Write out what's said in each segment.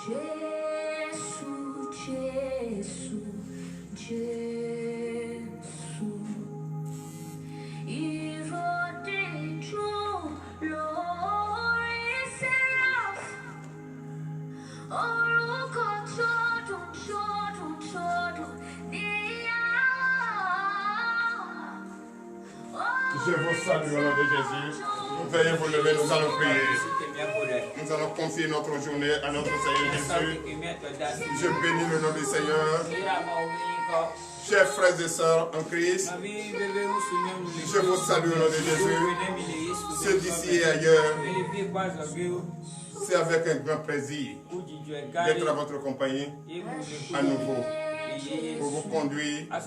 Je vous salue au nom de Jésus. Veuillez vous lever, nous allons prier. Nous allons confier notre journée à notre Seigneur Jésus. Je bénis le nom du Seigneur. Chers frères et sœurs en Christ, je vous salue au nom de Jésus. Ceux d'ici et ailleurs, c'est avec un grand plaisir d'être à votre compagnie à nouveau pour vous conduire à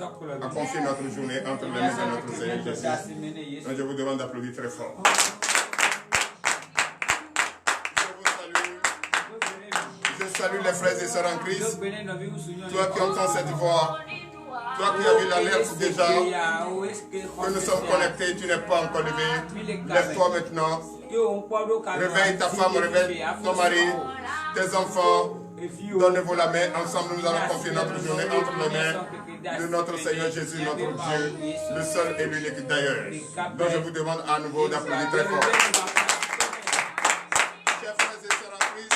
confier notre journée entre les mains de notre Seigneur Jésus. Donc je vous demande d'applaudir très fort. Je salue les frères et sœurs en Christ. Toi qui entends cette voix, toi qui as vu l'alerte déjà, que nous sommes connectés, tu n'es pas encore levé. Lève-toi maintenant. Réveille ta femme, réveille ton mari, tes enfants. Donnez-vous la main. Ensemble, nous allons confier notre journée entre les mains de notre Seigneur Jésus, notre Dieu, le seul et l'unique d'ailleurs. Donc, je vous demande à nouveau d'applaudir très fort. Chers frères et sœurs en Christ,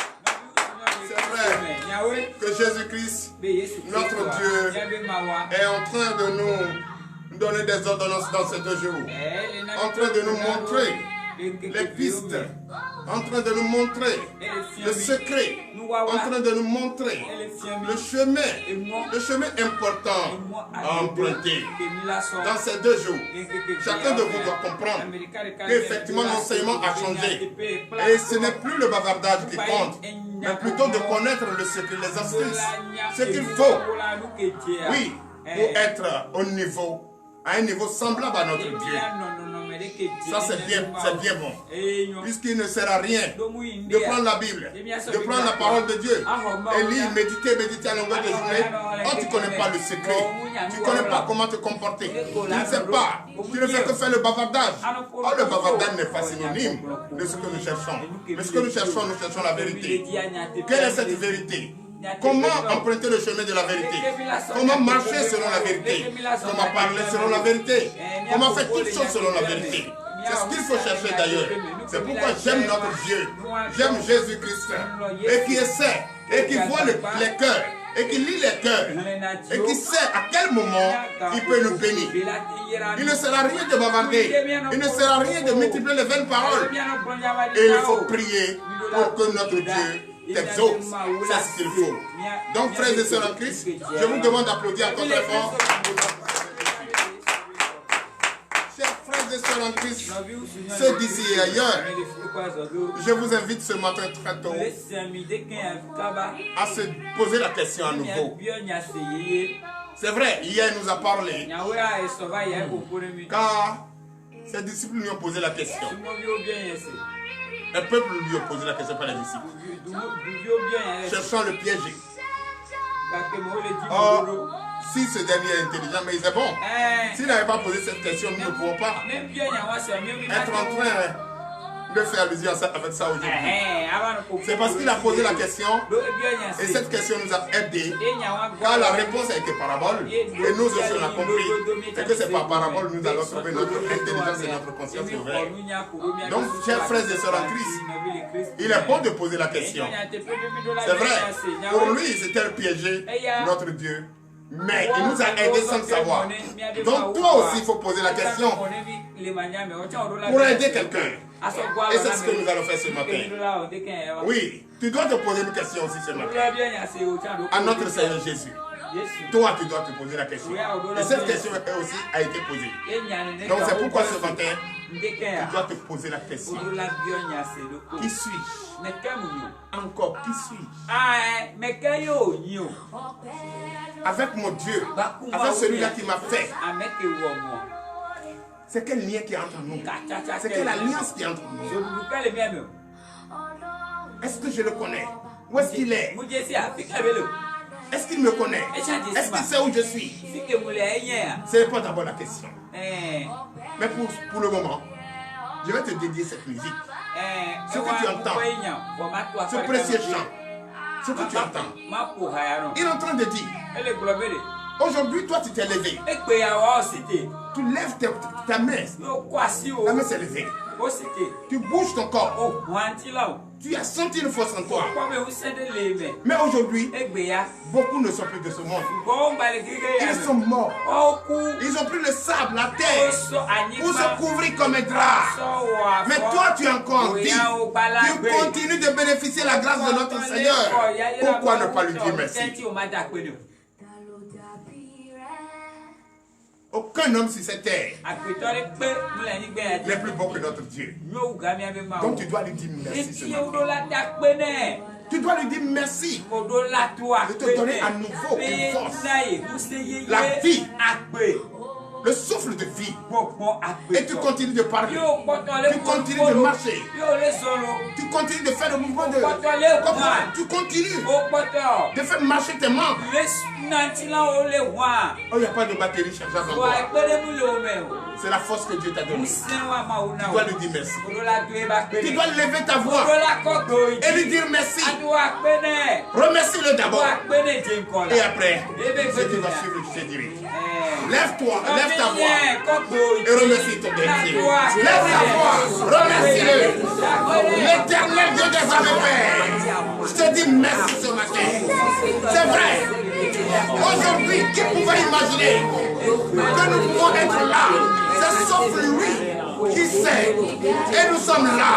c'est vrai que Jésus-Christ, notre Dieu, est en train de nous donner des ordonnances dans ces 2 jours. En train de nous montrer les pistes, en train de nous montrer le secret, en train de nous montrer le chemin important à emprunter. Dans ces 2 jours, chacun de vous doit comprendre qu'effectivement l'enseignement a changé. Et ce n'est plus le bavardage qui compte, mais plutôt de connaître le secret, les astuces, ce qu'il faut, oui, pour être au niveau, à un niveau semblable à notre Dieu. Ça c'est bien bon. Puisqu'il ne sert à rien de prendre la Bible, de prendre la parole de Dieu et lire, méditer à longueur de journée. Oh, tu ne connais pas le secret. Tu ne connais pas comment te comporter. Tu ne sais pas. Tu ne fais que faire le bavardage. Oh, le bavardage n'est pas synonyme de ce que nous cherchons. Mais ce que nous cherchons la vérité. Quelle est cette vérité? Comment emprunter le chemin de la vérité? Comment marcher selon la vérité? Comment parler selon la vérité? Comment faire toutes choses selon la vérité? C'est ce qu'il faut chercher d'ailleurs. C'est pourquoi j'aime notre Dieu. J'aime Jésus-Christ. Et qui essaie, et qui voit les cœurs, et qui lit les cœurs, et qui sait à quel moment il peut nous bénir. Il ne sert à rien de bavarder. Il ne sert à rien de multiplier les vaines paroles. Et il faut prier pour que notre Dieu t'exauce. C'est ce qu'il faut. Donc, frères et sœurs en Christ, je vous demande d'applaudir encore très fort. Chers frères et sœurs en Christ, ceux d'ici et ailleurs, je vous invite ce matin très tôt à se poser la question à nouveau. C'est vrai, hier il nous a parlé, car ses disciples lui ont posé la question. Le peuple lui a posé la question par les disciples, cherchant le piéger. Or, si ce dernier est intelligent, mais il est bon. S'il n'avait pas posé cette question, nous ne pouvons pas être en train de faire allusion avec ça aujourd'hui. C'est parce qu'il a posé la question et cette question nous a aidés, car la réponse a été parabole et nous aussi on a compris et que c'est par parabole nous allons trouver notre intelligence et notre conscience ouverte. Donc, chers frères et sœurs en Christ, il est bon de poser la question. C'est vrai, pour lui c'était le piéger notre Dieu, mais il nous a aidés sans le savoir. Donc toi aussi il faut poser la question pour aider quelqu'un. Et c'est ce que nous allons faire ce matin. Oui, tu dois te poser une question aussi ce matin à notre Seigneur Jésus. Toi, tu dois te poser la question. Et cette question aussi a été posée. Donc c'est pourquoi ce matin, tu dois te poser la question. Qui suis-je? Encore, qui suis-je? Avec mon Dieu, avec celui-là qui m'a fait. C'est quel lien qui est entre nous? C'est quelle alliance qui est entre nous? Est-ce que je le connais? Où est-ce qu'il est? Est-ce qu'il me connaît? Est-ce qu'il sait où je suis? Ce n'est pas d'abord la question. Mais pour le moment, je vais te dédier cette musique. Ce que tu entends, ce précieux chant, Ce que tu entends. Il est en train de dire. Aujourd'hui, toi, tu t'es levé. Tu lèves ta main. Ta main s'est levée. Tu bouges ton corps. Tu as senti une force en toi. Mais aujourd'hui, beaucoup ne sont plus de ce monde. Ils sont morts. Ils ont pris le sable, la terre, pour se couvrir comme un drap. Mais toi, tu es encore en vie. Tu continues de bénéficier de la grâce de notre Seigneur. Pourquoi ne pas lui dire merci? Aucun homme sur cette terre n'est plus beau que notre Dieu. Donc tu dois lui dire merci ce matin. Tu dois lui dire merci de te donner à nouveau une force, la vie, le souffle de vie. Et tu continues de parler. Tu continues de marcher. Tu continues de faire le mouvement de... Tu continues de faire marcher tes membres. Oh, il n'y a pas de batterie chargeable en toi. C'est la force que Dieu t'a donnée. Tu dois lui dire merci. Tu dois lever ta voix et lui dire merci. Remercie-le d'abord. Et après, ce qui va suivre, je te dirai. Lève-toi, lève ta voix et remercie ton Dieu. Lève ta voix, remercie-le. L'éternel Dieu des armées, Père. Je te dis merci ce matin. C'est vrai. Aujourd'hui, qui pouvait imaginer que nous pouvons être là? C'est sauf lui qui sait. Et nous sommes là,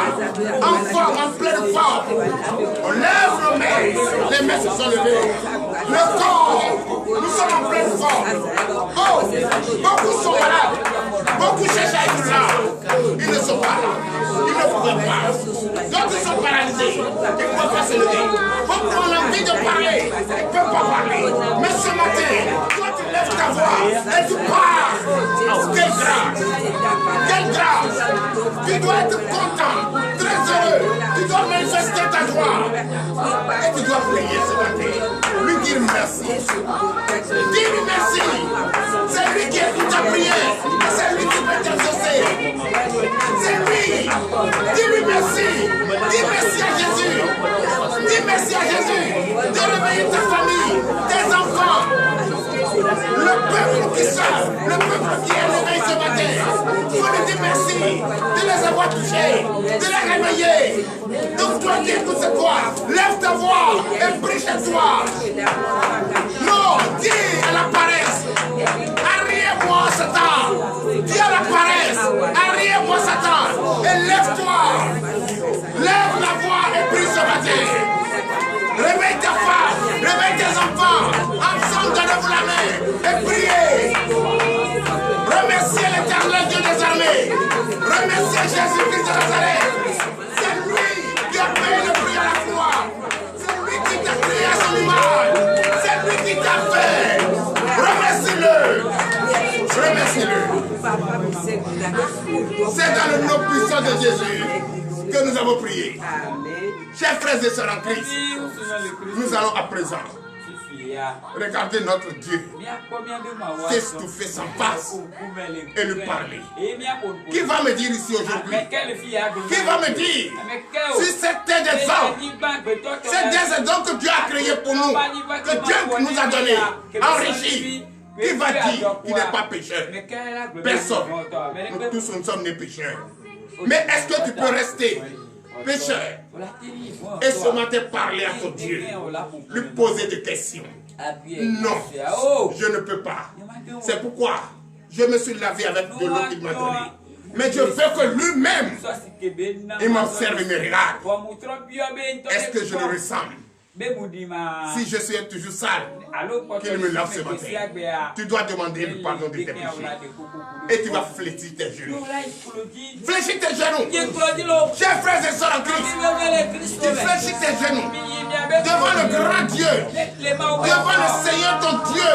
en forme, en pleine forme. On lève nos mains, les mains se sont levées. Le corps, nous sommes en pleine forme. Oh, beaucoup sont malades. Beaucoup cherchent à être là. Ils ne sont pas là. Ils ne pouvaient pas. D'autres sont paralysés. Ils ne peuvent pas se lever. Beaucoup ont envie de parler. Ils ne peuvent pas parler. Mais ce matin, toi tu lèves ta voix et tu parles. Quelle grâce. Quelle grâce. Tu dois être content, très heureux. Tu dois manifester ta joie. Et tu dois prier ce matin. Lui dire merci. Dis-lui merci. C'est lui qui écoute ta prière. C'est lui qui peut t'exaucer. C'est lui. Dis-lui merci. Dis merci à Jésus. Dis merci à Jésus de réveiller ta famille, tes enfants. Le peuple qui sort, le peuple qui est réveillé ce matin. Il faut lui dire merci de les avoir touchés, de les réveiller. Donc toi qui écoutes cette voix, lève ta voix et prie chez toi. Non, dis à la paresse, arrière-moi Satan. Dis à la paresse, arrière-moi Satan. Et lève-toi. Lève la voix et prie ce matin. Réveille ta femme, réveille tes enfants. Ensemble, donnez-vous la main et priez. Remerciez l'Éternel Dieu des armées. Remerciez Jésus-Christ de Nazareth. C'est lui qui a payé le prix à la croix. C'est lui qui t'a créé à son image. C'est lui qui t'a fait. Remercie-le. Remercie-le. C'est dans le nom puissant de Jésus que nous avons prié. Chers frères et sœurs en Christ, nous allons à présent regarder notre Dieu face to face en face et lui parler. Qui va me dire ici aujourd'hui? Qui va me dire si c'était des hommes, c'est des dons que Dieu a créés pour nous, que Dieu nous a donnés, enrichis? Qui va dire qu'il n'est pas pécheur? Personne. Nous tous nous sommes des pécheurs. Mais est-ce que tu peux rester pécheur et ce matin parler à ton Dieu, lui poser des questions? Non, je ne peux pas. C'est pourquoi je me suis lavé avec de l'eau qu'il m'a donnée. Mais je veux que lui-même, il m'observe et me regarde. Est-ce que je le ressemble? Si je suis toujours sale, qu'il me lave ce matin. Tu dois demander le pardon de tes péchés. Et tu vas fléchir tes genoux. Fléchis tes genoux. Chers frères et sœurs en Christ, tu fléchis tes genoux devant le grand Dieu, devant le Seigneur ton Dieu.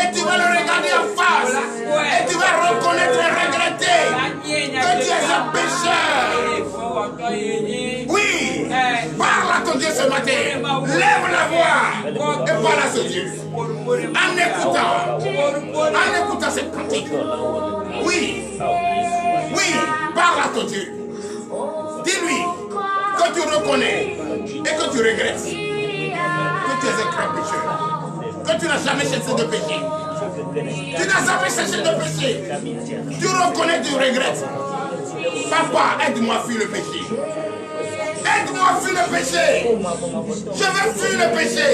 Et tu vas le regarder en face. Et tu vas reconnaître et regretter que tu es un pécheur. Oui, parle à ton Dieu ce matin. Lève la voix et parle à ce Dieu. En écoutant cette pratique. Oui, parle à ton Dieu. Dis-lui que tu reconnais et que tu regrettes que tu es un grand pécheur. Que tu n'as jamais cessé de pécher. Tu n'as jamais cessé de pécher. Tu reconnais, tu regrettes. Papa, aide-moi à fuir le péché. Aide-moi à fuir le péché. Je veux fuir le péché.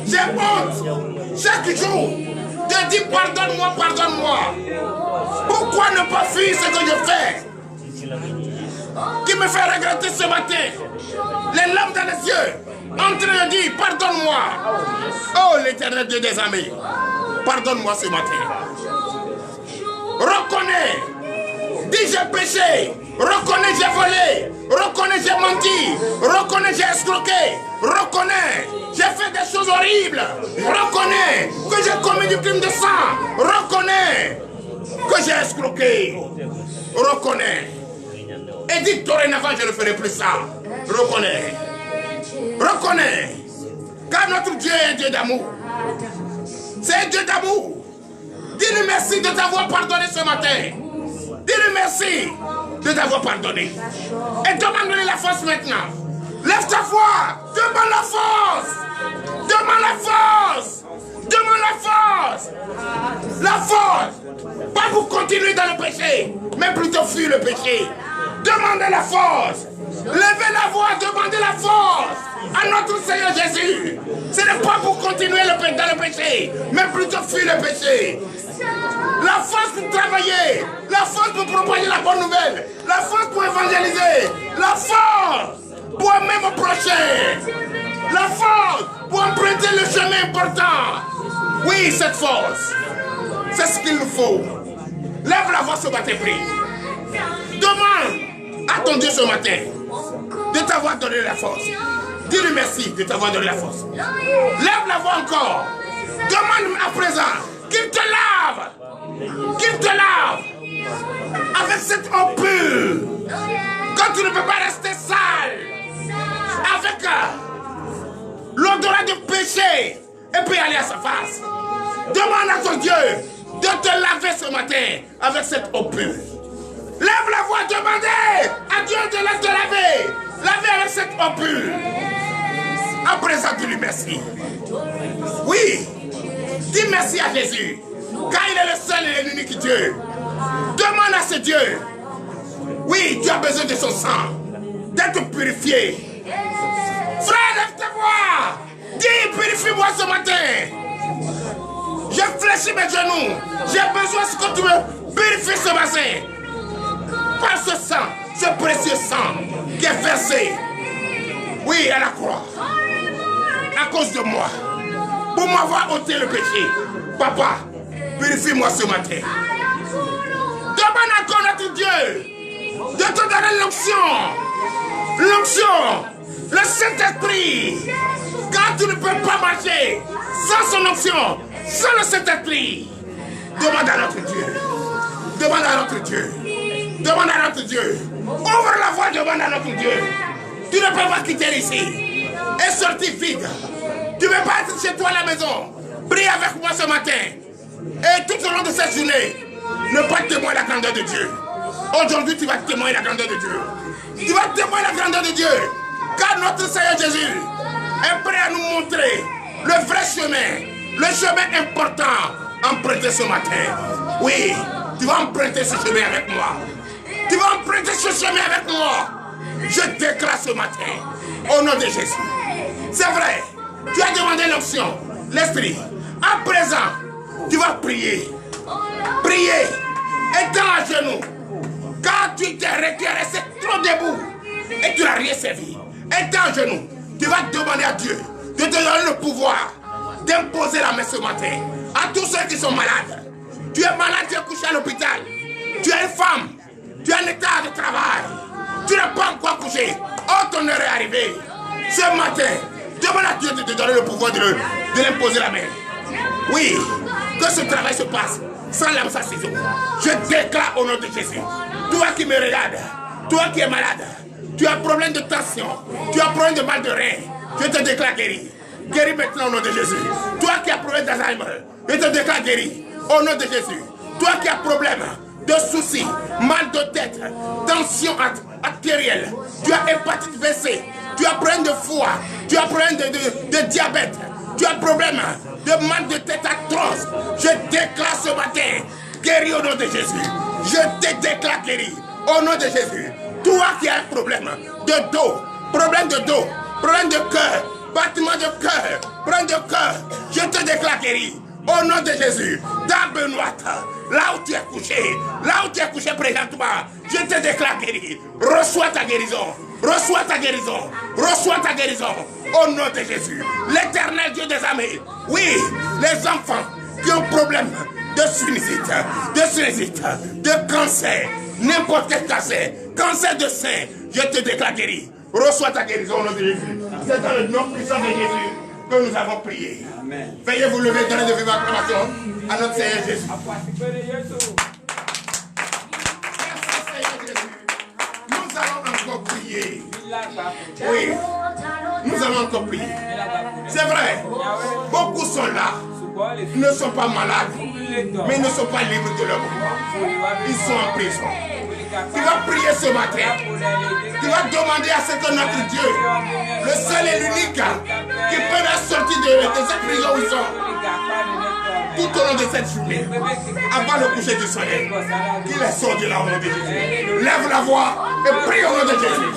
J'ai honte chaque jour de dire pardonne-moi, pardonne-moi. Pourquoi ne pas fuir ce que je fais? Qui me fait regretter ce matin. Les larmes dans les yeux, en train de dire pardonne-moi. Oh l'Éternel Dieu des armées, pardonne-moi ce matin. Reconnais, dis j'ai péché. Reconnais j'ai volé. Reconnais j'ai menti. Reconnais j'ai escroqué. Reconnais j'ai fait des choses horribles. Reconnais que j'ai commis du crime de sang. Reconnais que j'ai escroqué. Reconnais. Et dis dorénavant je ne ferai plus ça. Reconnais. Reconnais. Car notre Dieu est un Dieu d'amour. C'est un Dieu d'amour. Dis-lui merci de t'avoir pardonné ce matin. Dis-lui merci de t'avoir pardonné. Et demande-lui la force maintenant. Lève ta voix. Demande la force. Demande la force. Demande la force. La force. Pas pour continuer dans le péché, mais plutôt fuir le péché. Demandez la force. Levez la voix, demandez la force à notre Seigneur Jésus. Ce n'est pas pour continuer dans le péché, mais plutôt fuir le péché. La force pour travailler, la force pour propager la bonne nouvelle, la force pour évangéliser, la force pour aimer mon prochain, la force pour emprunter le chemin important. Oui, cette force, c'est ce qu'il nous faut. Lève la voix ce matin, prie. Demande à ton Dieu ce matin de t'avoir donné la force. Dis-lui merci de t'avoir donné la force. Lève la voix encore. Demande à présent qu'il te lave. Qu'il te lave avec cette eau pure. Quand tu ne peux pas rester sale avec l'odorat de péché et puis aller à sa face. Demande à ton Dieu de te laver ce matin avec cette eau pure. Lève la voix, demandez à Dieu de te laver. Laver avec cette eau pure. À présent, dis-lui merci. Oui, dis merci à Jésus. Car il est le seul et l'unique Dieu. Demande à ce Dieu. Oui, tu as besoin de son sang. D'être purifié. Frère, lève ta voix. Dis, purifie-moi ce matin. Je fléchis mes genoux. J'ai besoin que tu me purifies ce matin. Par ce sang, ce précieux sang qui est versé. Oui, à la croix. À cause de moi. Pour m'avoir ôté le péché. Papa, purifie-moi ce matin. Demande encore à ton Dieu de te donner l'onction. L'onction. Le Saint-Esprit. Car tu ne peux pas marcher sans son onction. Sans le Saint-Esprit. Demande à notre Dieu. Demande à notre Dieu. Demande à notre Dieu. Ouvre la voie, demande à notre Dieu. Tu ne peux pas quitter ici et sortir vide. Tu ne peux pas être chez toi à la maison. Prie avec moi ce matin. Et tout au long de cette journée, ne pas témoigner la grandeur de Dieu. Aujourd'hui, tu vas témoigner la grandeur de Dieu. Tu vas témoigner la grandeur de Dieu. Car notre Seigneur Jésus est prêt à nous montrer le vrai chemin. Le chemin important emprunté ce matin. Oui, tu vas emprunter ce chemin avec moi. Tu vas emprunter ce chemin avec moi. Je déclare ce matin, au nom de Jésus. C'est vrai, tu as demandé l'option, l'esprit. À présent, tu vas prier. Prier. Étends à genoux. Car tu t'es resté trop debout et tu n'as rien servi. Étends à genoux. Tu vas demander à Dieu de te donner le pouvoir d'imposer la main ce matin à tous ceux qui sont malades. Tu es malade, tu es couché à l'hôpital. Tu es une femme. Tu as un état de travail. Tu n'as pas encore couché. Oh, ton heure est arrivée. Ce matin, demande à Dieu de te donner le pouvoir de l'imposer la main. Oui, que ce travail se passe sans l'âme, sans ciseaux. Je déclare au nom de Jésus. Toi qui me regardes, toi qui es malade, tu as problème de tension, tu as problème de mal de rein, je te déclare guéri. Guéri maintenant au nom de Jésus. Toi qui as problème d'Alzheimer, je te déclare guéri au nom de Jésus. Toi qui as problème de soucis, mal de tête, tension artérielle, tu as hépatite B, tu as problème de foie, tu as problème de diabète, tu as problème de mal de tête atroce. Je déclare ce matin, guéri au nom de Jésus. Je te déclare guéri au nom de Jésus. Toi qui as un problème de dos, problème de cœur, battement de cœur, problème de cœur, je te déclare guéri au nom de Jésus. Dans Benoît, là où tu es couché présentement, je te déclare guéri. Reçois ta guérison. Reçois ta guérison. Reçois ta guérison. Au nom de Jésus. L'Éternel Dieu des armées. Oui, les enfants qui ont problème de sinusite, de cancer, n'importe quel cancer de sein, je te déclare guéri. Reçois ta guérison au nom de Jésus. C'est dans le nom puissant de Jésus que nous avons prié. Amen. Veuillez vous lever, donner de vive acclamation à notre Seigneur Jésus. Nous allons encore prier. Oui, nous allons encore prier. C'est vrai, beaucoup sont là. Ils ne sont pas malades, mais ils ne sont pas libres de leur pouvoir. Ils sont en prison. Tu vas prier ce matin. Tu vas demander à ce que notre Dieu, le seul et l'unique, qui peut la sortir de cette prison où ils sont, tout au long de cette journée, avant le coucher du soleil, qu'il les sort de là au nom de Jésus. Lève la voix et prie au nom de Jésus.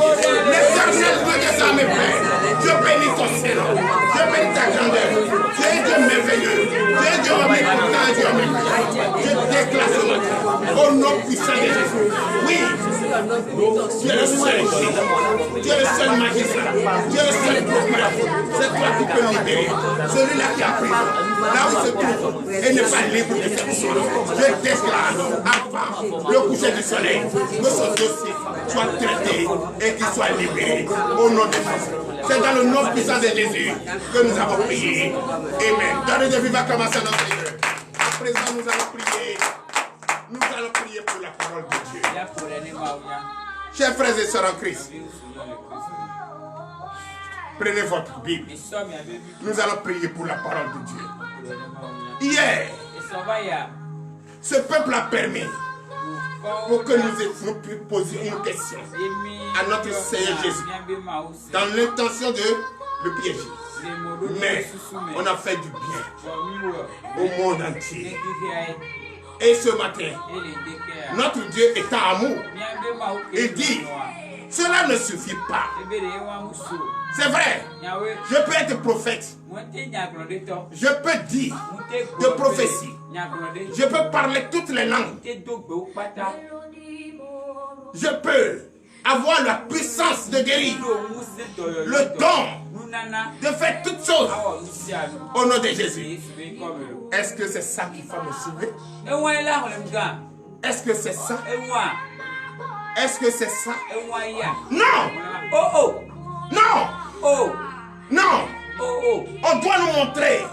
L'Éternel Dieu des armées, Père, je bénis ton Seigneur, je bénis ta grandeur. Tu es Dieu merveilleux, tu es Dieu omnipotent et Dieu omnipotent. Je déclare ce matin, au nom puissant de Jésus. Oui, tu es le seul Jésus, tu es le seul magistrat, tu es le seul prophète. C'est toi qui peux libérer. Celui-là qui a prison, là où il se trouve, et n'est pas libre de cette chose. Je déclare avant le coucher du soleil que son dossier soit traité et qu'il soit libéré au nom de Jésus. C'est dans le nom puissant de Jésus que nous avons prié. Amen. Donnez de vive acclamation à notre Dieu. À présent, nous allons prier. Nous allons prier pour la parole de Dieu. Chers frères et sœurs en Christ, prenez votre Bible. Nous allons prier pour la parole de Dieu. Hier, ce peuple a permis pour que nous posions une question à notre Seigneur Jésus, dans l'intention de le piéger. Mais on a fait du bien au monde entier. Et ce matin, notre Dieu est en amour. Il dit, cela ne suffit pas. C'est vrai, je peux être prophète. Je peux dire de prophétie. Je peux parler toutes les langues. Je peux avoir la puissance de guérir, le don de faire toutes choses au nom de Jésus. Est-ce que c'est ça qui va me sauver? Est-ce que c'est ça? Est-ce que c'est ça? Non! Non! Non! On doit nous montrer.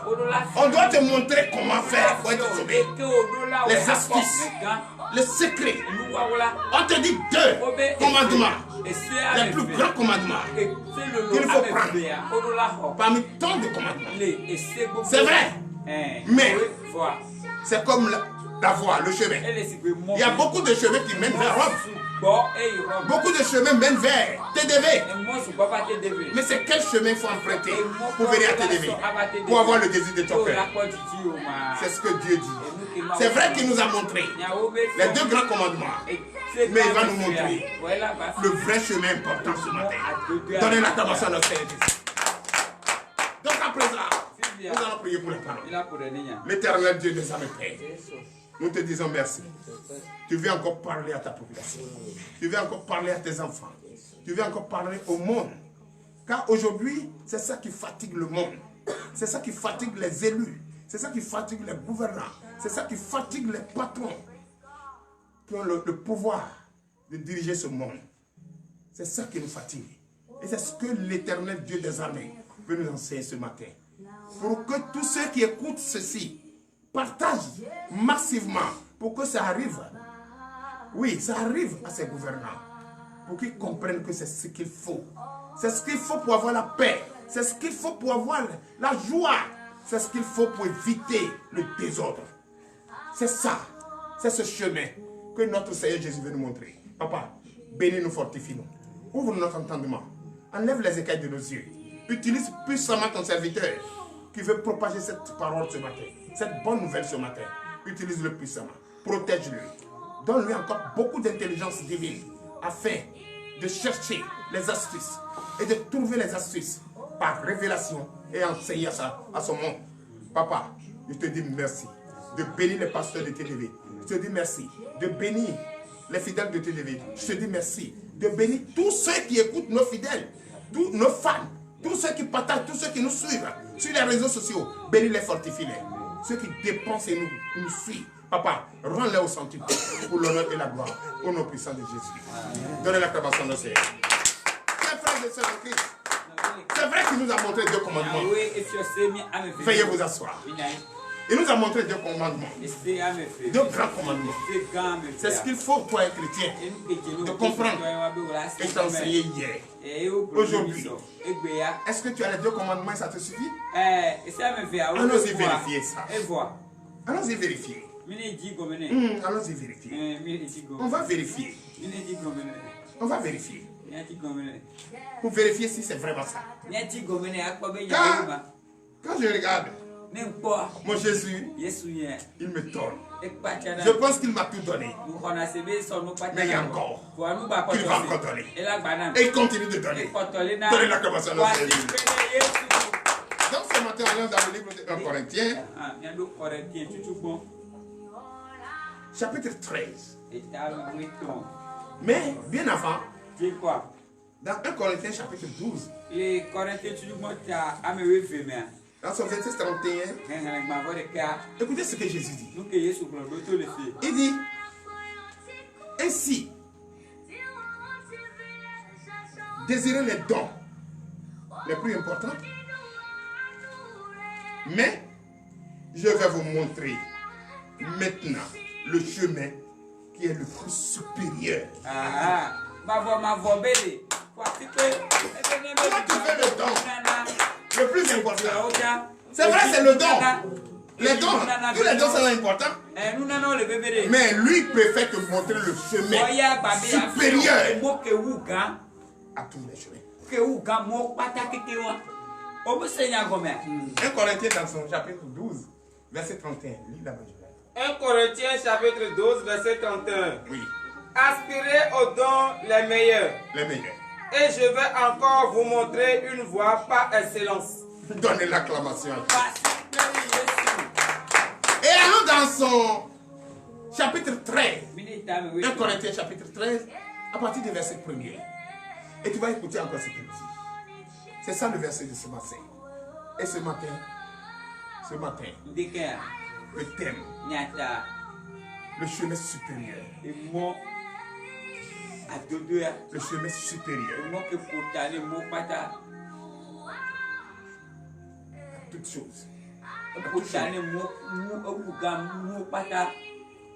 On doit te montrer comment faire pour être sauvé. Les astuces. Le secret. On te dit 2 commandements. Les plus grands commandements qu'il faut prendre parmi tant de commandements. C'est vrai. Mais c'est comme la voie, le chemin. Il y a beaucoup de chemins qui mènent vers Rome. Beaucoup de chemins mènent vers TDV. Mais c'est quel chemin il faut emprunter pour venir à TDV? Pour avoir le désir de ton cœur. C'est ce que Dieu dit. C'est vrai qu'il nous a montré les 2 grands commandements. Mais il va nous montrer le vrai chemin important ce matin. Donnez l'acclamation à notre Seigneur Jésus. Donc à présent, nous allons prier pour les parents. L'Éternel Dieu des armées, Père, nous te disons merci. Tu veux encore parler à ta population. Tu veux encore parler à tes enfants. Tu veux encore parler au monde. Car aujourd'hui, c'est ça qui fatigue le monde. C'est ça qui fatigue les élus. C'est ça qui fatigue les gouvernants. C'est ça qui fatigue les patrons qui ont le pouvoir de diriger ce monde. C'est ça qui nous fatigue. Et c'est ce que l'Éternel Dieu des armées veut nous enseigner ce matin. Pour que tous ceux qui écoutent ceci partagent massivement pour que ça arrive. Oui, ça arrive à ces gouvernants. Pour qu'ils comprennent que c'est ce qu'il faut. C'est ce qu'il faut pour avoir la paix. C'est ce qu'il faut pour avoir la joie. C'est ce qu'il faut pour éviter le désordre. C'est ça. C'est ce chemin que notre Seigneur Jésus veut nous montrer. Papa, bénis-nous, fortifie-nous. Ouvre notre entendement. Enlève les écailles de nos yeux. Utilise puissamment ton serviteur qui veut propager cette parole ce matin, cette bonne nouvelle ce matin. Utilise-le puissamment. Protège-le. Donne-lui encore beaucoup d'intelligence divine afin de chercher les astuces et de trouver les astuces par révélation et enseigner à son monde. Papa, je te dis merci de bénir les pasteurs de TDV. Je te dis merci de bénir les fidèles de TDV. Je te dis merci de bénir tous ceux qui écoutent nos fidèles, tous nos fans, tous ceux qui partagent, tous ceux qui nous suivent sur les réseaux sociaux. Bénis-les, fortifie-les. Ceux qui dépensent et nous suivent. Papa, rends-les au centuple pour l'honneur et la gloire. Au nom puissant de Jésus. Donnez l'acclamation au Seigneur. Chers frères et sœurs de Christ, c'est vrai qu'il nous a montré 2 commandements. Veuillez vous asseoir. Il nous a montré 2 commandements. 2 grands commandements. C'est ce qu'il faut pour un chrétien de comprendre et t'enseigner hier. Aujourd'hui, est-ce que tu as les 2 commandements et ça te suffit? Allons-y vérifier ça. Allons-y vérifier. Allons-y vérifier. On va vérifier. On va vérifier. Pour vérifier si c'est vraiment ça. Quand je regarde mon Jésus, il me donne. Je pense qu'il m'a tout donné. Mais il y a encore. Il va encore donner. Et il continue de donner. Donnez la commence à notre Jésus. Donc ce matin, allons dans le livre de 1 Corinthiens. Chapitre 13. Mais bien avant, dans 1 Corinthiens chapitre 12, dans son verset 31, écoutez ce que Jésus dit. Il dit, ainsi, désirez les dons les plus importants, mais je vais vous montrer maintenant le chemin qui est le plus supérieur. Comment tu fais le don? Le plus important. C'est vrai, c'est le don. Les dons, tous les dons sont importants. Mais lui préfère te montrer le chemin supérieur à tous les chemins. 1 Corinthiens dans son chapitre 12, verset 31. Lis la majorité. 1 Corinthiens chapitre 12, verset 31. Oui. Aspirez aux dons les meilleurs. Les meilleurs. Et je vais encore vous montrer une voie par excellence. Donnez l'acclamation. Et allons dans son chapitre 13. 1 Corinthiens chapitre 13, à partir du verset 1er. Et tu vas écouter encore ce qu'il dit. C'est ça le verset de ce matin. Et ce matin, le thème, le chemin supérieur. Le chemin supérieur. Toutes choses.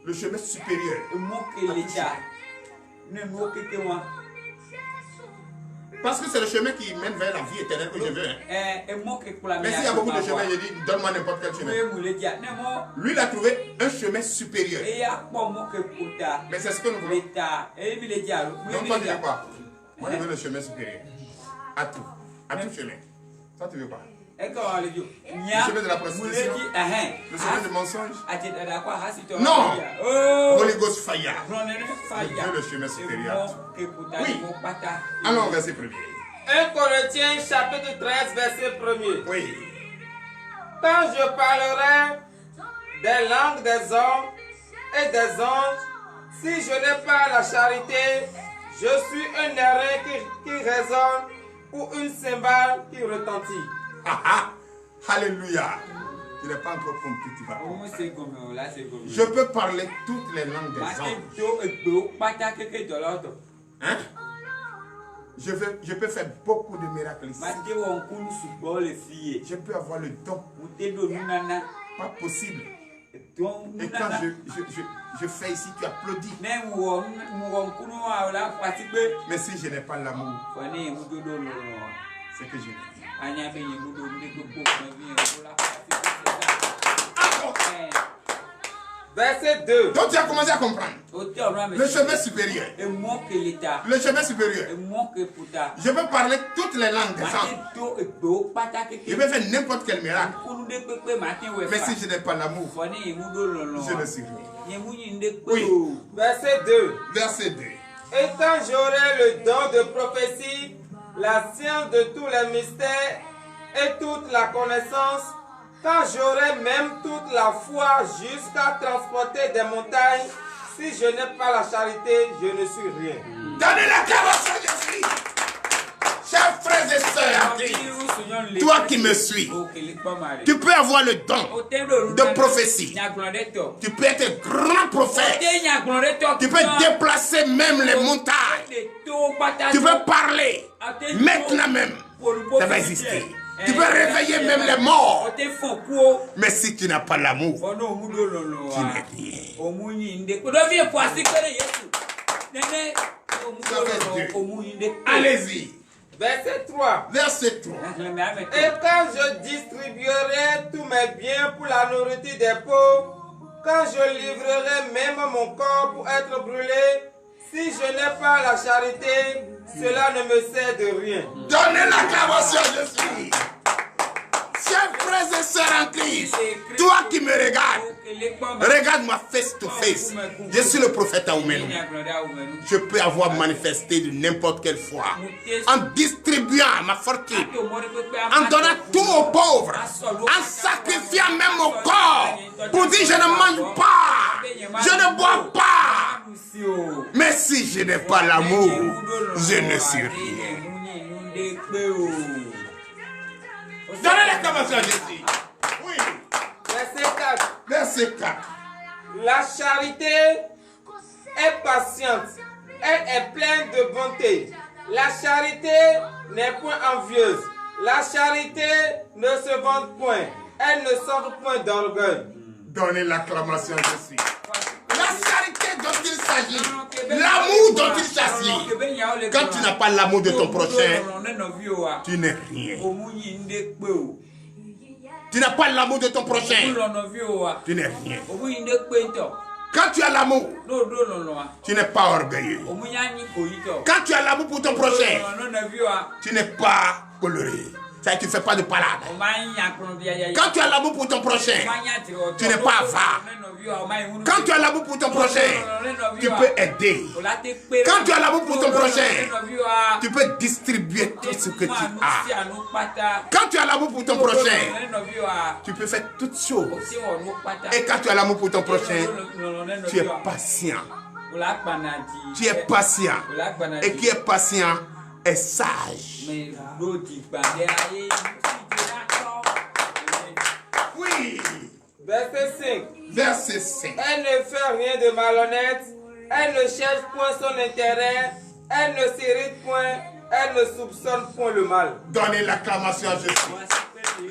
Le chemin supérieur. Parce que c'est le chemin qui mène vers la vie éternelle que je veux. Mais s'il y a beaucoup de chemins, je dis, donne-moi n'importe quel chemin. Lui, il a trouvé un chemin supérieur. Mais c'est ce que nous voulons. Donc toi, tu veux quoi? Moi, je veux le chemin supérieur. À tout chemin. Toi, tu veux quoi? Le chemin de la prostitution, le chemin du mensonge. Non! Holy Ghost fire. Je veux le chemin supérieur. Oui. Allons au verset 1er. 1 Corinthiens chapitre 13, verset 1er. Oui. Quand je parlerai des langues des hommes et des anges, si je n'ai pas la charité, je suis un airain qui résonne ou une cymbale qui retentit. Alléluia. Il n'est pas encore compris, tu vas comprendre. Je peux parler toutes les langues des hommes. Hein? Je peux faire beaucoup de miracles ici. Je peux avoir le don. Pas possible. Et quand je fais ici, tu applaudis. Mais si je n'ai pas l'amour, c'est que je n'ai rien. Verset 2. Donc tu as commencé à comprendre. Le chemin supérieur. Le chemin supérieur. Je peux parler toutes les langues des hommes. Je peux faire n'importe quel miracle. Mais si je n'ai pas l'amour, je ne suis rien. Oui. Verset 2. Verset 2. Et quand j'aurai le don de prophétie, la science de tous les mystères et toute la connaissance, quand j'aurai même toute la foi jusqu'à transporter des montagnes, si je n'ai pas la charité, je ne suis rien. Donnez l'acclamation de Jésus. Chers frères et sœurs, toi qui me suis, tu peux avoir le don de prophétie. Tu peux être grand prophète. Tu peux déplacer même les montagnes. Tu peux parler maintenant même. Ça va exister. Tu peux réveiller même les morts. Mais si tu n'as pas l'amour, tu n'es rien. Allez-y. Verset 3. Verset 3. Et quand je distribuerai tous mes biens pour la nourriture des pauvres, quand je livrerai même mon corps pour être brûlé, si je n'ai pas la charité, cela ne me sert de rien. Donnez l'acclamation à Jésus. Chers frères et sœurs en Christ, toi qui me regardes, regarde-moi face to face. Je suis le prophète Aoumeno. Je peux avoir manifesté de n'importe quelle foi en distribuant ma fortune, en donnant tout aux pauvres, en sacrifiant même mon corps pour dire je ne mange pas, je ne bois pas. Mais si je n'ai pas l'amour, je ne suis rien. Donnez l'acclamation à Jésus. Oui. Verset 4. Verset 4. La charité est patiente. Elle est pleine de bonté. La charité n'est point envieuse. La charité ne se vante point. Elle ne sort point d'orgueil. Donnez l'acclamation à Jésus. La charité dont il s'agit, l'amour dont il s'agit. Quand tu n'as pas l'amour de ton prochain, tu n'es rien. Tu n'as pas l'amour de ton prochain, tu n'es rien. Quand tu as l'amour, tu n'es pas orgueilleux. Quand tu as l'amour pour ton prochain, tu n'es pas coloré. Ça, tu ne fais pas de palade. Quand tu as l'amour pour ton prochain, tu n'es pas avare. Quand tu as l'amour pour ton prochain, tu peux aider. Quand tu as l'amour pour ton prochain, tu peux distribuer tout ce que tu as. Quand tu as l'amour pour ton prochain, tu peux faire toutes choses. Et quand tu as l'amour pour ton prochain, tu es patient. Tu es patient. Et qui est patient est sage. Oui. Verset 5. Verset 5. Elle ne fait rien de malhonnête. Elle ne cherche point son intérêt. Elle ne s'irrite point. Elle ne soupçonne point le mal. Donnez l'acclamation à Jésus.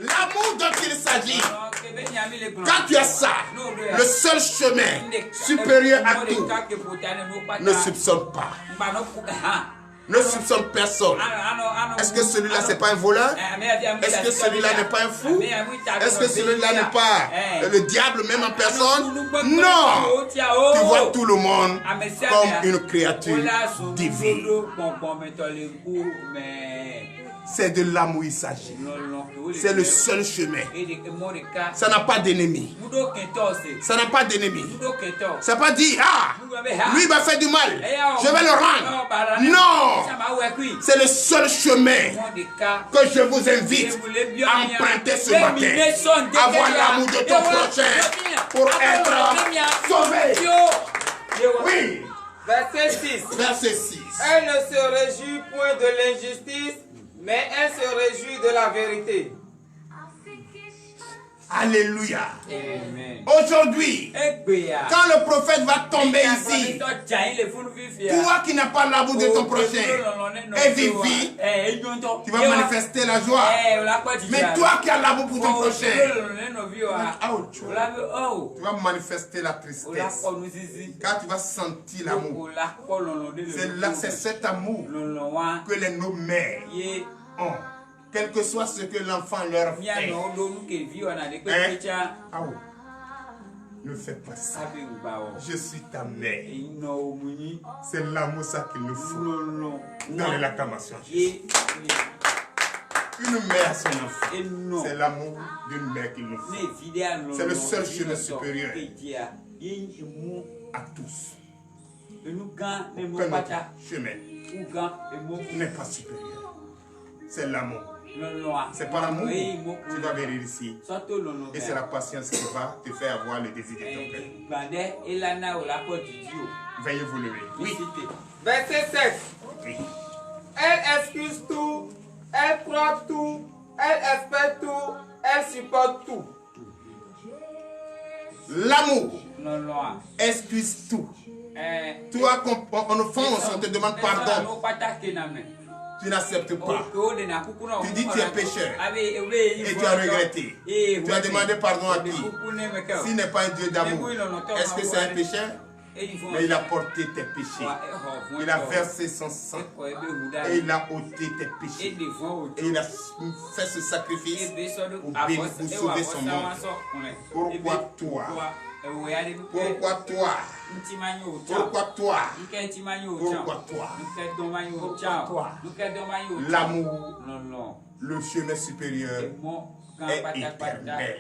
L'amour dont il s'agit. Quand tu as ça, le seul chemin supérieur à tout, ne soupçonne pas. Ne soupçonne personne. Est-ce que celui-là, c'est pas un voleur? Est-ce que celui-là n'est pas un fou? Est-ce que celui-là n'est pas le diable même en personne? Non! Tu vois tout le monde comme une créature divine. C'est de l'amour il s'agit. C'est le seul chemin. Ça n'a pas d'ennemi. Ça n'a pas d'ennemi. Ça n'a pas dit, ah, lui va faire du mal, je vais le rendre. Non! C'est le seul chemin que je vous invite à emprunter ce matin. Avoir l'amour de ton prochain pour être sauvé. Oui. Verset 6. Verset 6. Elle ne se réjouit point de l'injustice, mais elle se réjouit de la vérité. Alléluia. Aujourd'hui, quand le prophète va tomber ici, toi qui n'as pas l'amour de ton prochain et vivi, tu vas manifester la joie. Mais toi qui as l'amour pour ton prochain, tu vas manifester la tristesse. Quand tu vas sentir l'amour, c'est cet amour que les nos mères ont. Quel que soit ce que l'enfant leur fait. Ne fais pas ça. Je suis ta mère. C'est l'amour ça qu'il nous faut. Dans l'acclamation. Une mère à son enfant. C'est l'amour d'une mère qu'il nous faut. C'est le seul chemin supérieur à tous. Aucun autre chemin n'est pas supérieur. C'est l'amour. C'est par l'amour que tu vas venir ici. Et c'est la patience qui va te faire avoir le désir de ton cœur. Veuillez vous lever. Oui. Verset 7. Oui. Elle excuse tout, elle croit tout, elle espère tout, elle supporte tout. L'amour excuse tout. Toi, on offense, on te demande pardon. Tu n'acceptes pas. Tu dis que tu es pécheur. Et tu as regretté. Tu as demandé pardon à qui? S'il n'est pas un Dieu d'amour, est-ce que c'est un pécheur? Mais il a porté tes péchés. Il a versé son sang. Et il a ôté tes péchés. Et il a fait ce sacrifice pour sauver son monde. Pourquoi toi? Pourquoi toi? Pourquoi toi? Pourquoi toi? L'amour, le chemin supérieur est éternel.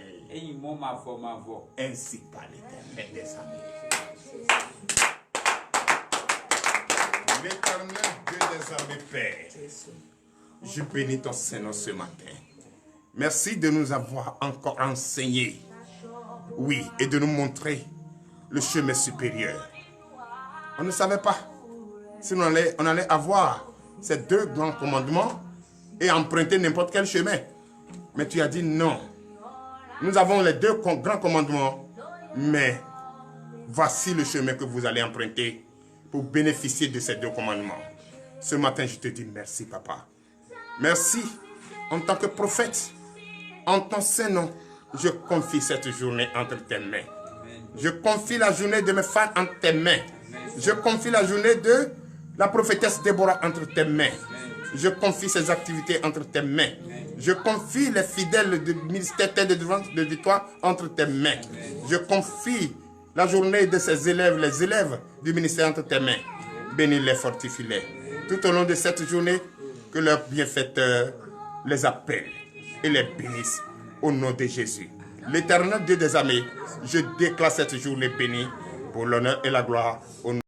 Ainsi par l'Éternel des armées. L'Éternel Dieu des armées, Père, je bénis ton Seigneur ce matin. Merci de nous avoir encore enseigné, oui, et de nous montrer le chemin supérieur. On ne savait pas si on allait avoir ces deux grands commandements et emprunter n'importe quel chemin. Mais tu as dit non. Nous avons les deux grands commandements, mais voici le chemin que vous allez emprunter pour bénéficier de ces deux commandements. Ce matin, je te dis merci, papa. Merci. En tant que prophète, en ton Saint-Nom, je confie cette journée entre tes mains. Je confie la journée de mes femmes entre tes mains. Je confie la journée de la prophétesse Déborah entre tes mains. Je confie ses activités entre tes mains. Je confie les fidèles du ministère de victoire entre tes mains. Je confie la journée de ses élèves, les élèves du ministère entre tes mains. Bénis-les, fortifie-les. Tout au long de cette journée, que leur bienfaiteur les appelle et les bénisse au nom de Jésus. L'Éternel Dieu des armées, je déclare cette journée bénie pour l'honneur et la gloire au nom